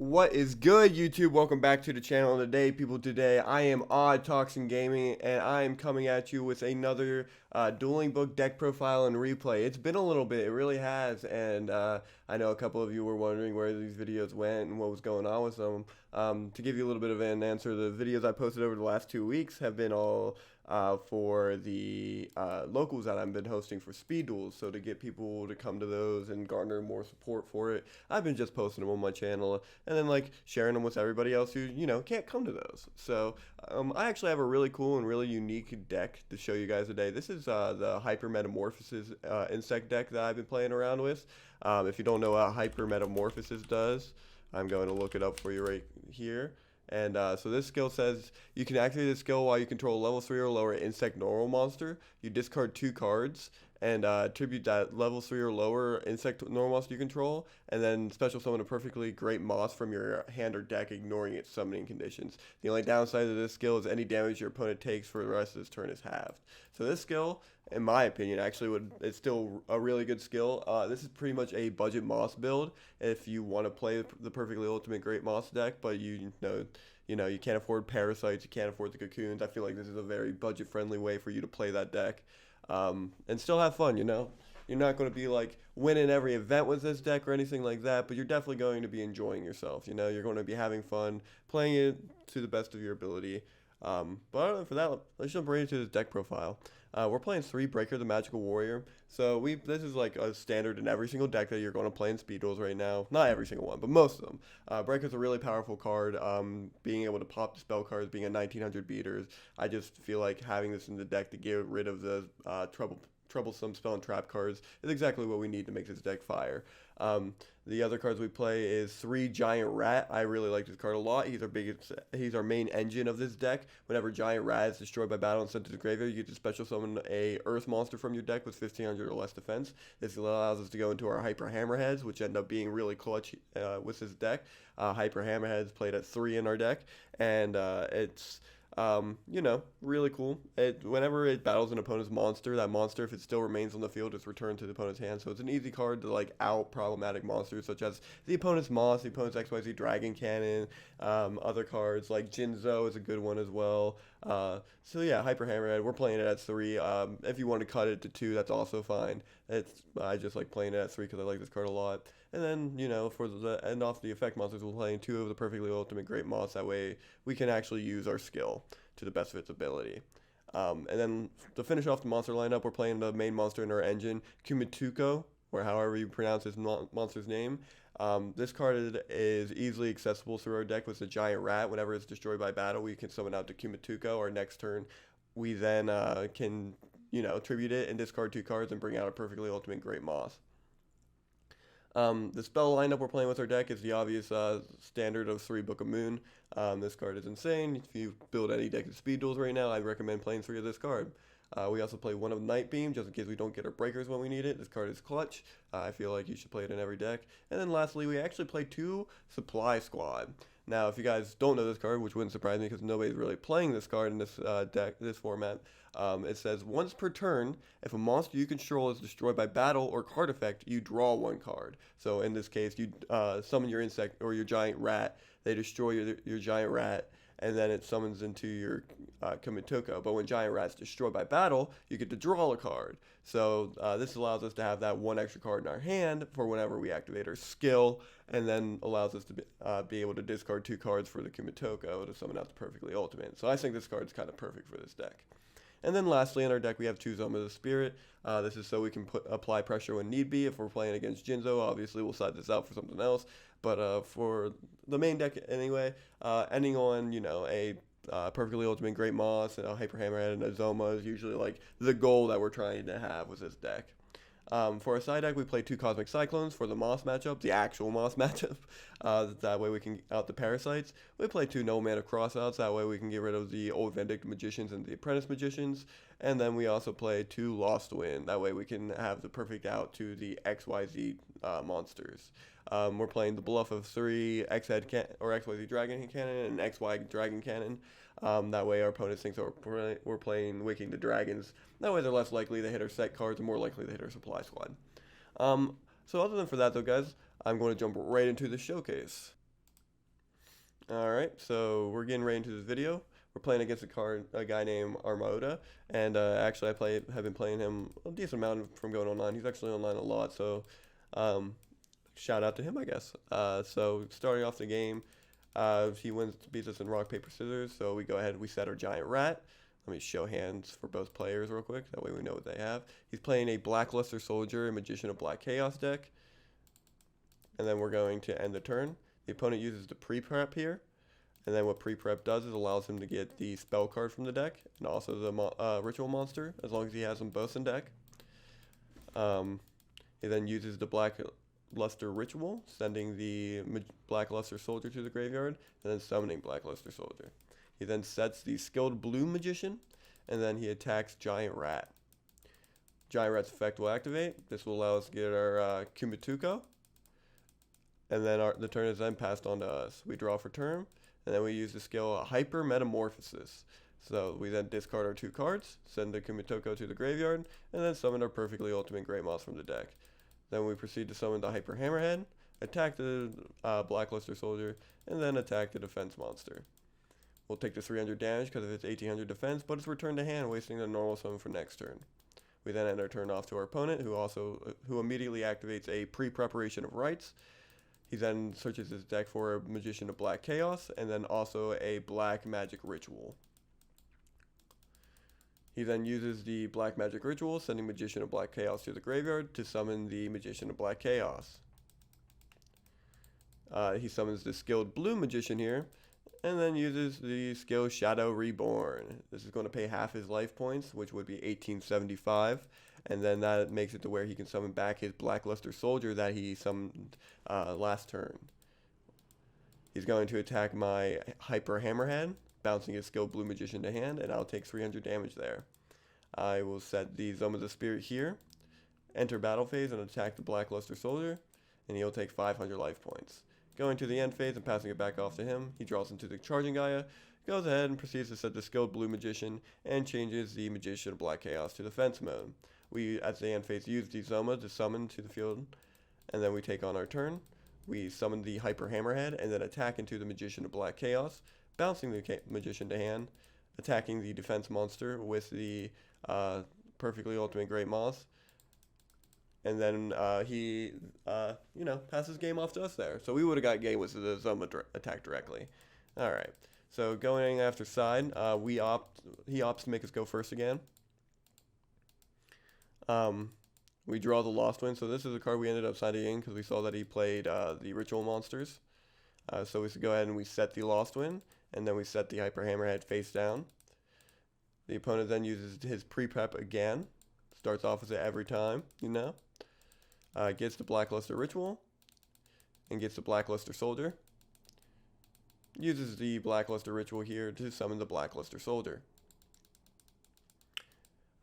What is good, YouTube? Welcome back to the channel today, people. Today, I am OddToxin Gaming, and I am coming at you with another dueling book deck profile and replay. It's been a little bit, it really has, and I know a couple of you were wondering where these videos went and what was going on with them. To give you a little bit of an answer, the videos I posted over the last 2 weeks have been all for the locals that I've been hosting for Speed Duels, so to get people to come to those and garner more support for it, I've been just posting them on my channel and then like sharing them with everybody else who can't come to those. So I actually have a really cool and really unique deck to show you guys today. This is the Hyper Metamorphosis insect deck that I've been playing around with. If you don't know what Hyper Metamorphosis does, I'm going to look it up for you right here. And so this skill says you can activate this skill while you control a level 3 or lower insect normal monster. You discard 2 cards and attribute that level 3 or lower insect normal monster you control, and then special summon a perfectly great Moth from your hand or deck, ignoring its summoning conditions. The only downside of this skill is any damage your opponent takes for the rest of his turn is halved. So this skill, in my opinion, actually it's still a really good skill. This is pretty much a budget Moth build if you want to play the perfectly ultimate great Moth deck, but you can't afford parasites, you can't afford the cocoons. I feel like this is a very budget friendly way for you to play that deck. And still have fun, You're not going to be like winning every event with this deck or anything like that, but you're definitely going to be enjoying yourself. You're going to be having fun, playing it to the best of your ability. But other than for that, let's jump right into this deck profile. We're playing 3 Breaker the Magical Warrior. So this is like a standard in every single deck that you're going to play in Speed Duels right now. Not every single one, but most of them. Breaker's a really powerful card. Being able to pop the spell cards, being a 1900 beaters, I just feel like having this in the deck to get rid of the troublesome spell and trap cards is exactly what we need to make this deck fire. The other cards we play is 3 Giant Rat. I really like this card a lot. He's our main engine of this deck. Whenever Giant Rat is destroyed by battle and sent to the graveyard, you get to special summon a Earth monster from your deck with 1500 or less defense. This allows us to go into our Hyper Hammerheads, which end up being really clutch with this deck. Hyper Hammerheads played at 3 in our deck, and it's really cool. Whenever it battles an opponent's monster, that monster, if it still remains on the field, is returned to the opponent's hand. So it's an easy card to like out problematic monsters such as the opponent's Moth, the opponent's XYZ Dragon Cannon. Other cards like Jinzo is a good one as well. So yeah, Hyper Hammerhead, we're playing it at 3. If you want to cut it to 2, that's also fine. I just like playing it at 3 because I like this card a lot. And then, for the end off the effect monsters, we're playing 2 of the perfectly ultimate great Moths. That way we can actually use our skill to the best of its ability. And then to finish off the monster lineup, we're playing the main monster in our engine, Kumituko, or however you pronounce this monster's name. This card is easily accessible through our deck with the Giant Rat. Whenever it's destroyed by battle, we can summon out to Kumituko. Our next turn, we then can, tribute it and discard 2 cards and bring out a perfectly ultimate great Moth. The spell lineup we're playing with our deck is the obvious standard of 3 Book of Moon. This card is insane. If you build any deck of Speed Duels right now, I recommend playing 3 of this card. We also play 1 of Night Beam, just in case we don't get our breakers when we need it. This card is clutch. I feel like you should play it in every deck. And then lastly, we actually play 2 Supply Squad. Now, if you guys don't know this card, which wouldn't surprise me because nobody's really playing this card in this this format, it says once per turn, if a monster you control is destroyed by battle or card effect, you draw 1 card. So in this case, you summon your insect or your giant rat. They destroy your giant rat, and then it summons into your Kumitoko. But when Giant Rat's destroyed by battle, you get to draw a card. So this allows us to have that 1 extra card in our hand for whenever we activate our skill, and then allows us to be able to discard 2 cards for the Kumitoko to summon out the perfectly ultimate. So I think this card is kind of perfect for this deck. And then lastly in our deck we have 2 Zoma of the Spirit. This is so we can apply pressure when need be. If we're playing against Jinzo, obviously we'll side this out for something else. But for the main deck anyway, ending on, a perfectly ultimate great Moth, a Hyper Hammerhead, and a Zoma is usually like the goal that we're trying to have with this deck. For our side deck, we play 2 Cosmic Cyclones for the Moth matchup, the actual Moth matchup. That way we can out the parasites. We play 2 No Mana Crossouts, that way we can get rid of the Old Vindictive Magicians and the Apprentice Magicians. And then we also play 2 Lost Wind, that way we can have the perfect out to the XYZ monsters. We're playing the bluff of 3 X-Head or XYZ Dragon Cannon and XY Dragon Cannon. That way our opponents think we're playing Waking the Dragons. That way they're less likely to hit our set cards and more likely to hit our supply squad. So other than for that though, guys, I'm going to jump right into the showcase. Alright, so we're getting right into this video. We're playing against a guy named Armada, and actually have been playing him a decent amount from going online. He's actually online a lot, so um, shout out to him, I guess. So starting off the game, he beats us in rock, paper, scissors, so we go ahead and we set our giant rat. Let me show hands for both players real quick, that way we know what they have. He's playing a Blackluster Soldier, a Magician of Black Chaos deck, and then we're going to end the turn. The opponent uses the pre-prep here, and then what pre-prep does is allows him to get the spell card from the deck, and also the ritual monster, as long as he has them both in deck. He then uses the Black Luster Ritual, sending the Black Luster Soldier to the graveyard, and then summoning Black Luster Soldier. He then sets the Skilled Blue Magician, and then he attacks Giant Rat. Giant Rat's effect will activate. This will allow us to get our Kumituko, and then the turn is then passed on to us. We draw for turn, and then we use the skill Hyper Metamorphosis. So we then discard our 2 cards, send the Kumitoko to the graveyard, and then summon our Perfectly Ultimate Great Moth from the deck. Then we proceed to summon the Hyper Hammerhead, attack the Blackluster Soldier, and then attack the defense monster. We'll take the 300 damage because of its 1800 defense, but it's returned to hand, wasting the normal summon for next turn. We then end our turn off to our opponent, who immediately activates a pre-preparation of rights. He then searches his deck for a Magician of Black Chaos, and then also a Black Magic Ritual. He then uses the Black Magic Ritual, sending Magician of Black Chaos to the graveyard to summon the Magician of Black Chaos. He summons the Skilled Blue Magician here, and then uses the skill Shadow Reborn. This is going to pay half his life points, which would be 1875, and then that makes it to where he can summon back his Blackluster Soldier that he summoned last turn. He's going to attack my Hyper Hammerhead, bouncing his Skilled Blue Magician to hand, and I'll take 300 damage there. I will set the Zone of the Spirit here, enter battle phase, and attack the Blackluster Soldier, and he'll take 500 life points. Going to the end phase and passing it back off to him, he draws into the Charging Gaia, goes ahead and proceeds to set the Skilled Blue Magician, and changes the Magician of Black Chaos to defense mode. We, at the end phase, use the Zoma to summon to the field, and then we take on our turn. We summon the Hyper Hammerhead, and then attack into the Magician of Black Chaos, bouncing the Magician to hand, attacking the defense monster with the Perfectly Ultimate Great Moth, and then he passes game off to us there. So we would have got game with the Zoma attack directly. All right. So going after side, he opts to make us go first again. We draw the Lost Wind. So this is a card we ended up siding in because we saw that he played the Ritual Monsters. So we go ahead and we set the Lost Wind, and then we set the Hyper Hammerhead face down. The opponent then uses his pre-prep again. Starts off with it every time, gets the Blackluster Ritual, and gets the Blackluster Soldier. Uses the Blackluster Ritual here to summon the Blackluster Soldier.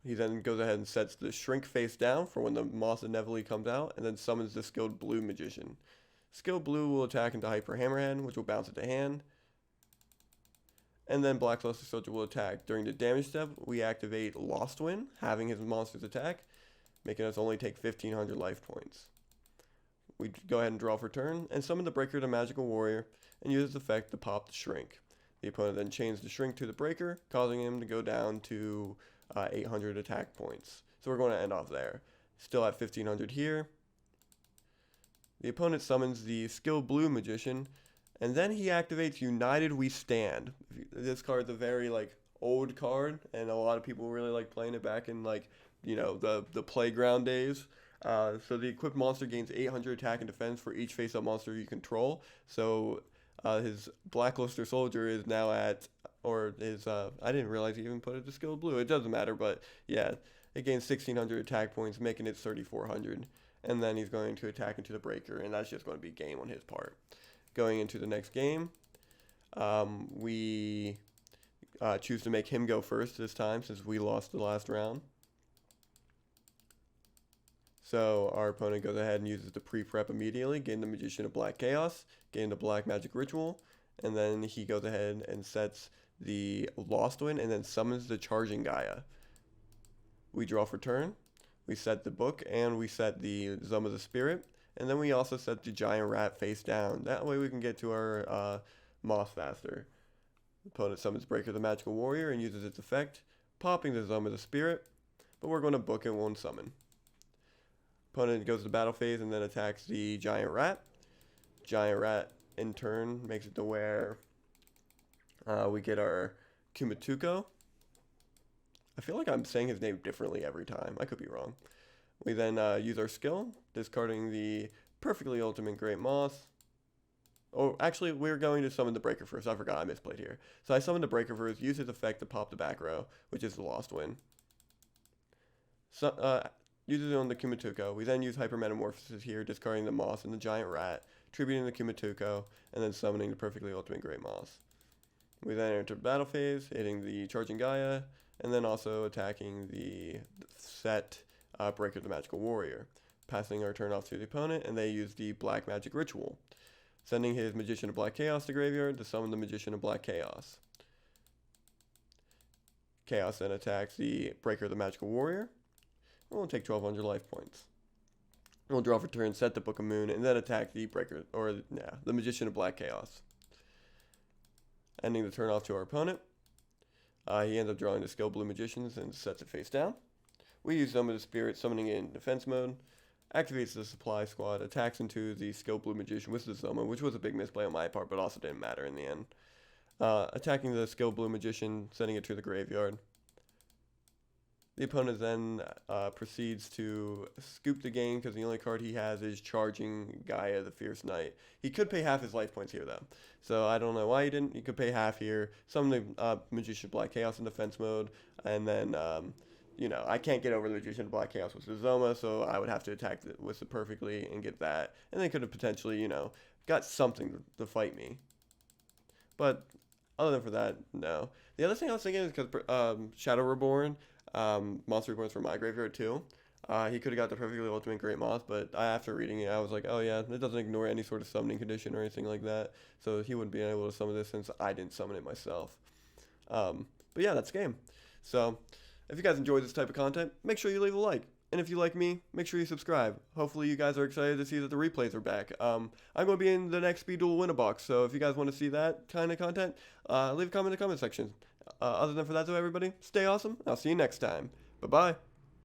He then goes ahead and sets the Shrink face down for when the Moth inevitably comes out, and then summons the Skilled Blue Magician. Skilled Blue will attack into Hyper Hammerhead, which will bounce it to hand. And then Blackluster Soldier will attack. During the damage step, we activate Lost Wind, having his monsters attack, making us only take 1500 life points. We go ahead and draw for turn, and summon the Breaker to Magical Warrior, and use its effect to pop the Shrink. The opponent then chains the Shrink to the Breaker, causing him to go down to 800 attack points. So we're going to end off there. Still at 1500 here. The opponent summons the Skilled Blue Magician, and then he activates United We Stand. This card's a very old card, and a lot of people really like playing it back in the playground days. So the equipped monster gains 800 attack and defense for each face-up monster you control. So his Blackluster Soldier is now at, I didn't realize he even put it to Skilled Blue. It doesn't matter, but yeah, it gains 1600 attack points, making it 3400. And then he's going to attack into the Breaker, and that's just going to be game on his part. Going into the next game, we choose to make him go first this time since we lost the last round. So our opponent goes ahead and uses the pre-prep immediately, getting the Magician of Black Chaos, getting the Black Magic Ritual, and then he goes ahead and sets the Lost Wind and then summons the Charging Gaia. We draw for turn, we set the book, and we set the Zone of the Spirit, and then we also set the Giant Rat face down. That way we can get to our Moth faster. Opponent summons Breaker the Magical Warrior and uses its effect, popping the Zoma the Spirit, but we're going to book it, won't summon. Opponent goes to battle phase and then attacks the Giant Rat. Giant Rat, in turn, makes it to where we get our Kumatuko. I feel like I'm saying his name differently every time. I could be wrong. We then use our skill, discarding the perfectly ultimate Great Moth. Oh, actually, we're going to summon the Breaker first. I forgot, I misplayed here. So I summoned the Breaker first, use his effect to pop the back row, which is the Lost Win. So, uses it on the Kumatuko. We then use Hyper Metamorphosis here, discarding the Moth and the Giant Rat, tributing the Kumatuko, and then summoning the perfectly ultimate Great Moth. We then enter battle phase, hitting the Charging Gaia, and then also attacking the set Breaker the Magical Warrior, passing our turn off to the opponent, and they use the Black Magic Ritual, sending his Magician of Black Chaos to graveyard to summon the Magician of Black Chaos. Chaos then attacks the Breaker the Magical Warrior. We'll take 1,200 life points. We'll draw for turn, set the Book of Moon, and then attack the Breaker, the Magician of Black Chaos. Ending the turn off to our opponent. He ends up drawing the Skill Blue Magicians and sets it face down. We use Zoma the Spirit, summoning it in defense mode. Activates the Supply Squad, attacks into the Skill Blue Magician with the Zoma, which was a big misplay on my part, but also didn't matter in the end. Attacking the Skill Blue Magician, sending it to the graveyard. The opponent then proceeds to scoop the game because the only card he has is Charging Gaia, the Fierce Knight. He could pay half his life points here, though. So I don't know why he didn't. He could pay half here. Summon the Magician of Black Chaos in defense mode. And then, I can't get over the Magician of Black Chaos with the Zoma, so I would have to attack with it perfectly and get that. And they could have potentially, got something to fight me. But other than for that, no. The other thing I was thinking is because Shadow Reborn... Monster Reborn's from my graveyard too. He could have got the perfectly ultimate Great Moth, but after reading it, I was like, oh yeah, it doesn't ignore any sort of summoning condition or anything like that. So he wouldn't be able to summon this since I didn't summon it myself. But yeah, that's the game. So if you guys enjoy this type of content, make sure you leave a like. And if you like me, make sure you subscribe. Hopefully you guys are excited to see that the replays are back. I'm going to be in the next Speed Duel win-a-box, so if you guys want to see that kind of content, leave a comment in the comment section. Other than for that though, everybody, stay awesome. I'll see you next time. Bye-bye.